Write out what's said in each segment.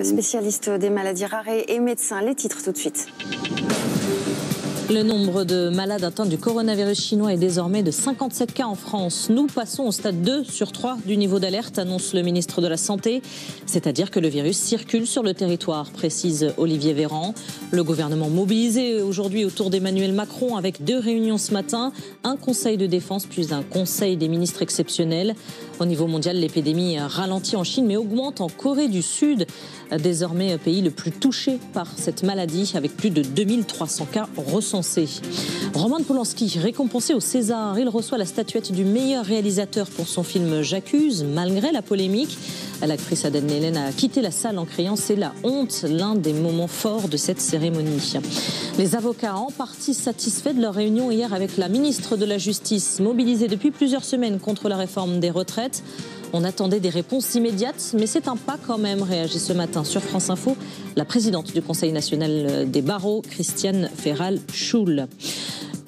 Spécialiste des maladies rares et médecin, les titres tout de suite. Le nombre de malades atteints du coronavirus chinois est désormais de 57 cas en France. Nous passons au stade 2 sur 3 du niveau d'alerte, annonce le ministre de la Santé. C'est-à-dire que le virus circule sur le territoire, précise Olivier Véran. Le gouvernement mobilisé aujourd'hui autour d'Emmanuel Macron avec 2 réunions ce matin, un conseil de défense puis un conseil des ministres exceptionnel. Au niveau mondial, l'épidémie ralentit en Chine mais augmente en Corée du Sud, désormais pays le plus touché par cette maladie avec plus de 2300 cas recensés. Roman Polanski, récompensé au César, il reçoit la statuette du meilleur réalisateur pour son film J'accuse, malgré la polémique. L'actrice Adèle Hélène a quitté la salle en criant « C'est la honte », l'un des moments forts de cette cérémonie. Les avocats en partie satisfaits de leur réunion hier avec la ministre de la Justice, mobilisée depuis plusieurs semaines contre la réforme des retraites. On attendait des réponses immédiates, mais c'est un pas quand même, réagit ce matin sur France Info la présidente du Conseil national des barreaux, Christiane Ferral-Schul.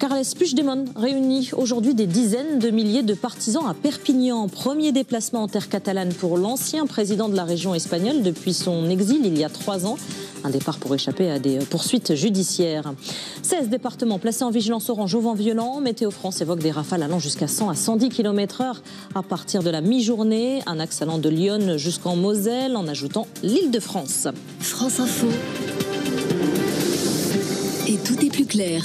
Carles Puigdemont réunit aujourd'hui des dizaines de milliers de partisans à Perpignan. Premier déplacement en terre catalane pour l'ancien président de la région espagnole depuis son exil il y a 3 ans. Un départ pour échapper à des poursuites judiciaires. 16 départements placés en vigilance orange au vent violent. Météo France évoque des rafales allant jusqu'à 100 à 110 km/h à partir de la mi-journée. Un axe allant de Lyon jusqu'en Moselle en ajoutant l'Île-de-France. France Info. Et tout est plus clair.